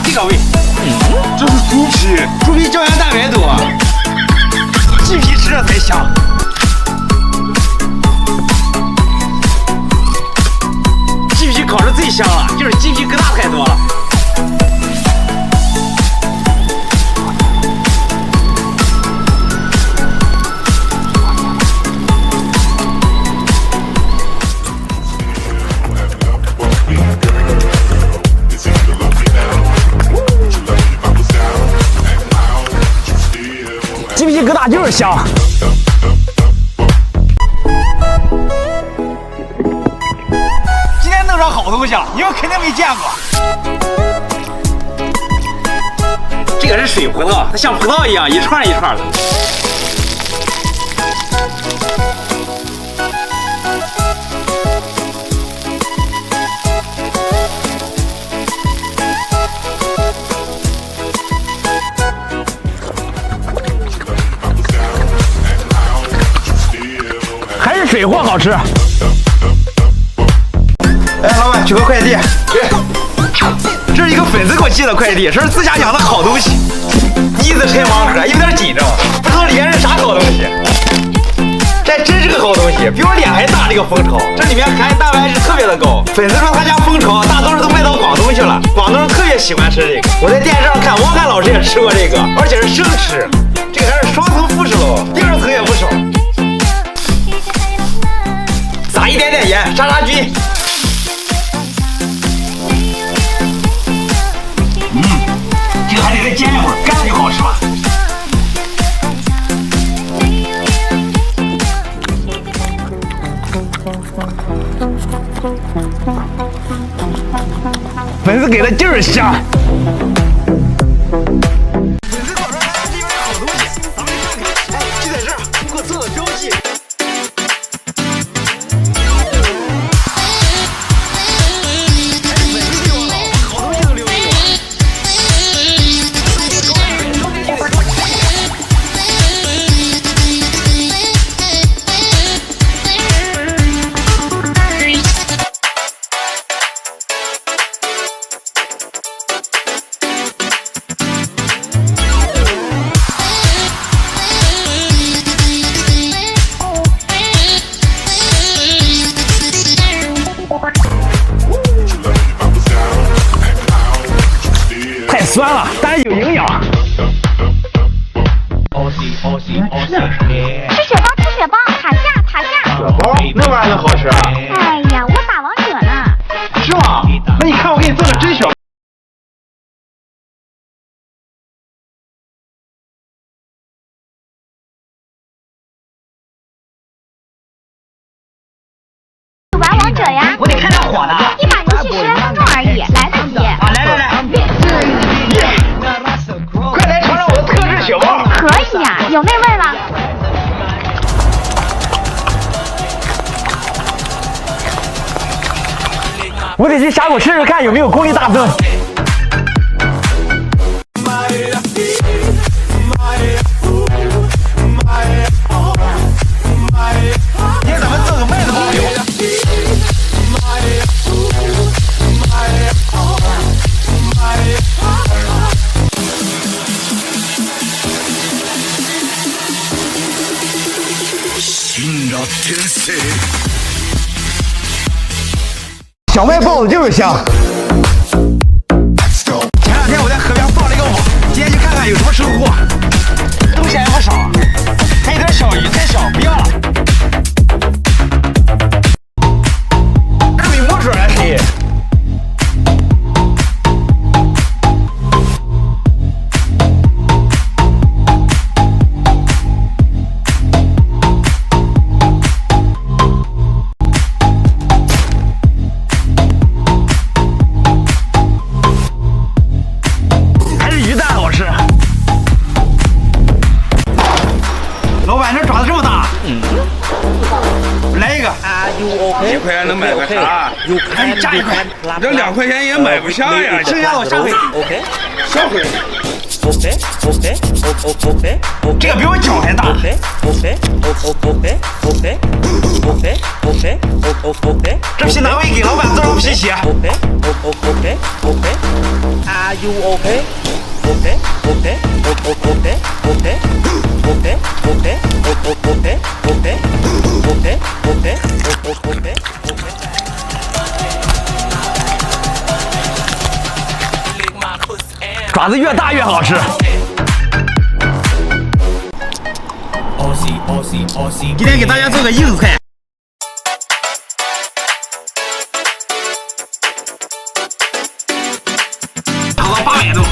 这个味。这是猪皮，猪皮胶原蛋白多，鸡皮吃着才香。鸡皮烤着最香了，就是鸡皮疙瘩太多了。鸡皮疙瘩就是香。今天弄上好东西了，你们肯定没见过。这个是水葡萄，它像葡萄一样一串一串的。水货好吃。哎，老板，取个快递。这是一个粉丝给我寄的快递，说是自家养的好东西。第一次拆盲盒，有点紧张，不知道里面是啥好东西。这真是个好东西，比我脸还大。这个蜂巢，这里面含蛋白质特别的高。粉丝说他家蜂巢大多数都卖到广东去了，广东人特别喜欢吃这个。我在电视上看，汪涵老师也吃过这个，而且是生吃。这个还是双层复式喽，第二层也不少。撒一点点盐，杀菌。这个还得再煎一会儿，干了就好吃了。粉丝给的就是香。粉丝搞出来是因为好东西，咱们看看，哎，就在这儿，顾客做的标记。酸了，但是有营养。吃雪糕，吃雪糕，塔下，塔下。雪糕那玩意儿能好吃啊？哎呀，我打王者呢。是吗？那你看我给你做个真雪糕。玩王者呀？我得开点火的。一把游戏10分钟而已，来得及。啊，来来来。快来尝尝我的特制雪糕。可以呀，有那味儿了。我得去峡谷试试看有没有功力大增。今天咱们做个麦子包邮。小麦包子就是香。前两天我在河边放了一个网，今天去看看有什么收获。东西还不少，还有点小鱼太小，不要了。这比墨水还黑。1块钱能买个啥？赶紧加1块，这2块钱也买不下呀！剩下的我下回。下回。这个比我脚还大。这皮拿回给老板做成皮鞋。you okay? Okay, okay, okay, okay, okay, okay, okay, okay, okay, okay, okay, okay. 爪子越大越好吃。今天给大家做个硬菜。涨到800度。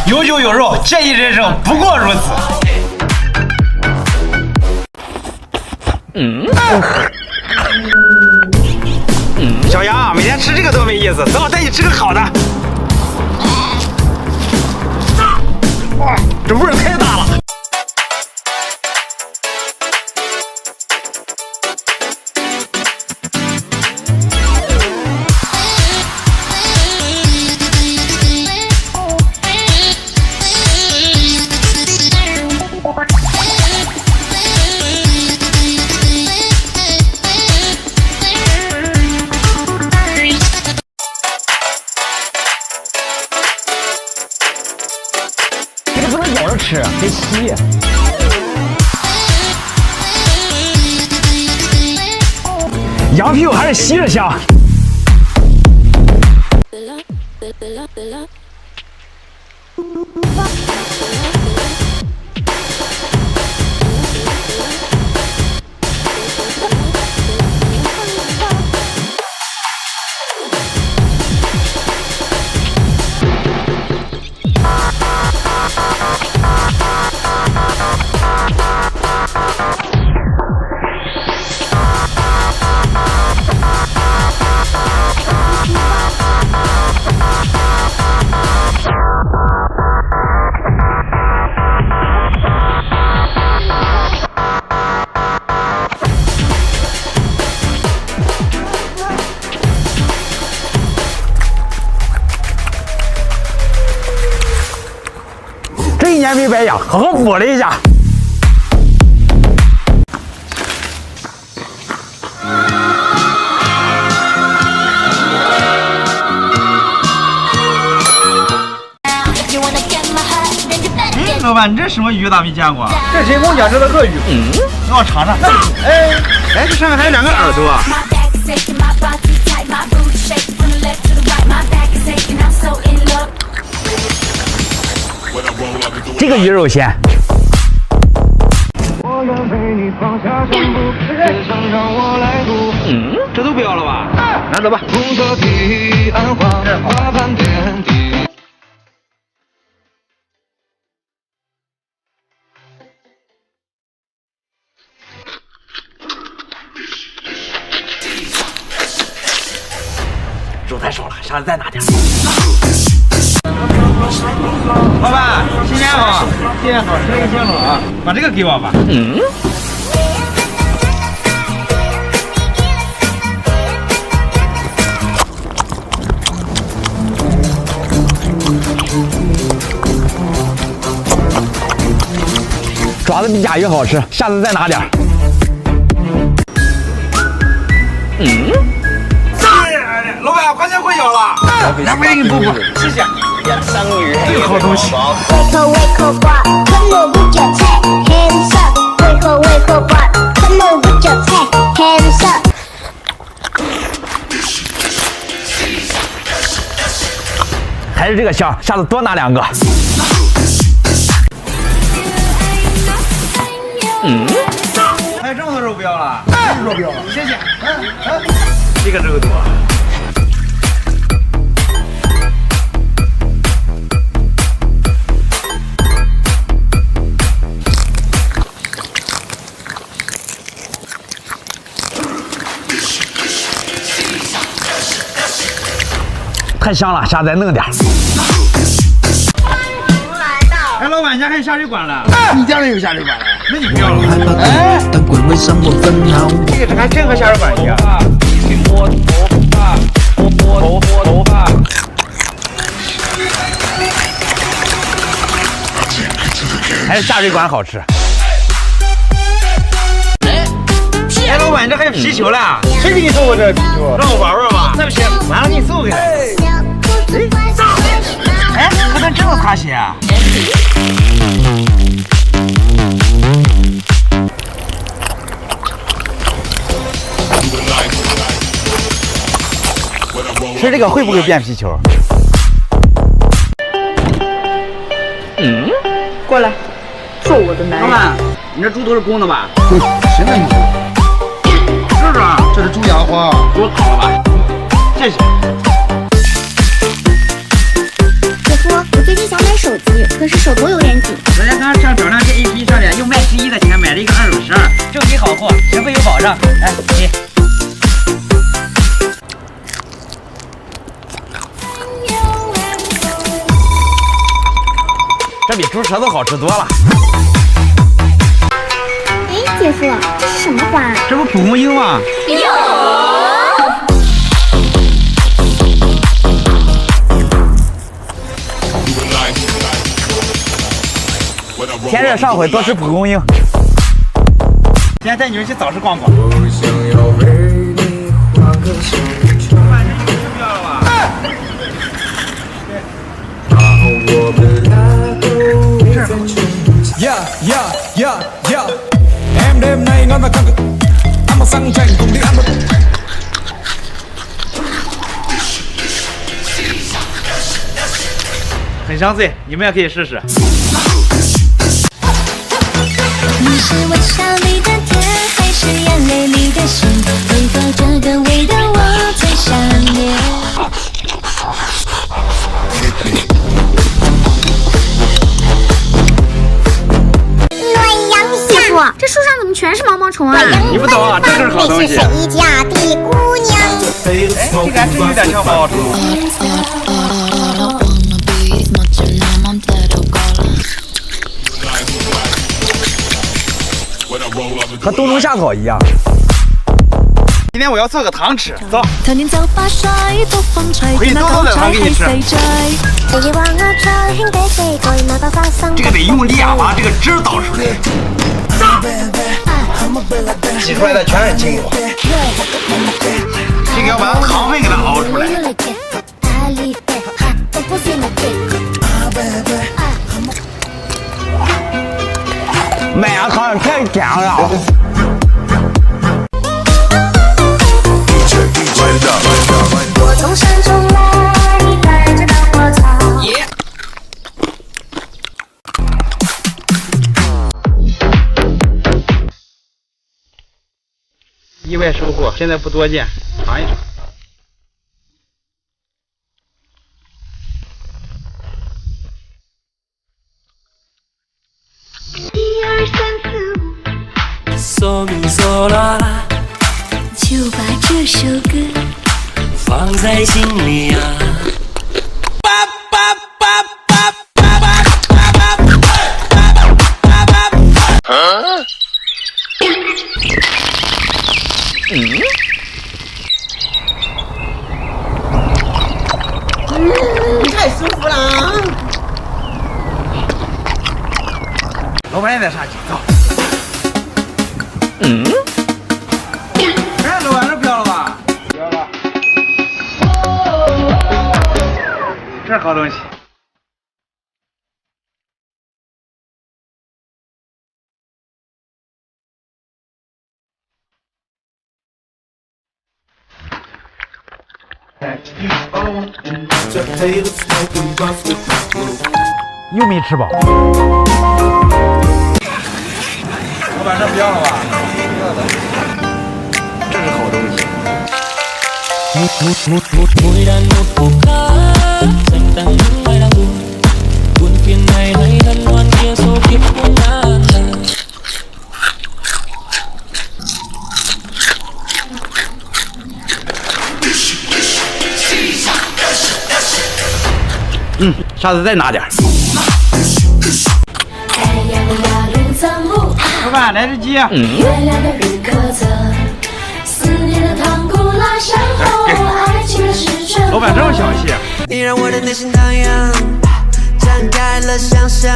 有酒有肉，这一人生不过如此。小杨，每天吃这个多没意思，等我带你吃个好的。哇，这味儿太大了。不能咬着吃，得吸。羊屁股还是吸着香。这一年没白养，好好补了一下。老板，你这什么鱼？咋没见过？这谁跟我讲这是鳄鱼？让我尝尝。哎，这上面还有2个耳朵。这个鱼肉鲜。这都不要了吧？拿走吧。肉太少了，下次再拿点。老板，新年好，新年好，生意兴隆啊！把这个给我吧。爪子比甲鱼好吃，下次再拿点。老板，快点过脚了，来，我给你补补，谢谢。这个好东西。还是这个香，下次多拿2个。还有这么多肉不要了？肉不要了，谢谢。这个肉多。太香了，下次再弄点。哎，老板，家还有下水管了？你家里有下水管了？那你不要了。哎，这个还真和下水管一样。摸头发。还是下水管好吃。哎，老板，这还有皮球了？谁给你送过这个皮球？让我玩玩吧。那不行，完了给你送回来。哎，不能这么擦鞋啊！吃这个会不会变皮球？过来，做我的男人。老板，你这猪都是公的吧？谁的牛？是不是？这是猪牙花，给我烤了吧，谢谢。姐夫，我最近想买手机，可是手头有点紧。昨天刚上找上这 APP 上面用卖11的钱买了一个2手12，正品好货，实惠有保障。来，你。这比猪舌头好吃多了。哎，姐夫，这是什么花？这不蒲公英吗？天热上回多吃蒲公英。今天带你们去早市逛逛。Em đêm nay ngon và căng cực ăn một xăng chành cùng đi ăn một很香脆，你们也可以试试。你是微笑里的甜，还是眼泪里的咸？为何这个味道我最想念？姐夫，这树上怎么全是毛毛虫啊？你不懂啊，这就是好东西。谁家的姑娘？哎，这个还真有点像毛毛虫。和冬虫夏草一样。今天我要做个糖吃，走。可以多多的糖给你吃。这个得用力啊，把这个汁倒出来。挤出来的全是精华。这个要把糖分给它熬出来。麦芽糖太甜了。我从山中来，带着稻花草。意外收获，现在不多见，尝一尝。嗦咪嗦啦啦，就把这首歌放在心里啊。太舒服了。老板也在上去，走。哎，老板，这不要了吧？不要了。这是好东西。又没吃饱。老板，这不要了吧？不要的。这是好东西。Mỗi đàn một khúc ca dành tặng những ai đang buồn, buồn phiền này hay hân hoan kia số kiếp cũng đã là. 下次再拿点。老板，来只鸡。月亮的日可测，思念的糖苦辣伤后，爱情的时辰。老板这么小气。你让我的内心荡漾，展开了想象，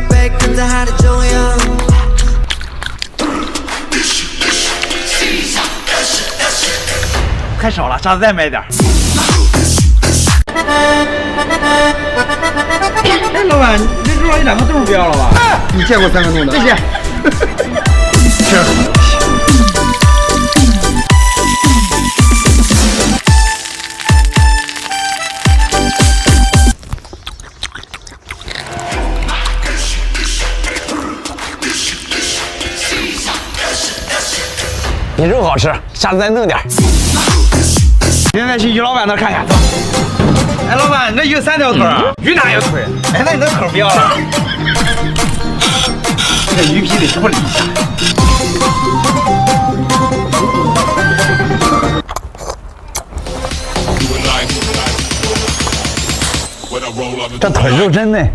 被困在海的中央。太少了，下次再买点。哎，老板，你这桌上1、2个豆不要了吧？你见过3个弄的？谢谢。这好东西。你肉好吃，下次再弄点。现在去于老板那看看，走。哎，老板，你这鱼3条腿啊？鱼哪有腿？哎，那你那腿不要了。这鱼皮得处理一下。这腿肉真嫩。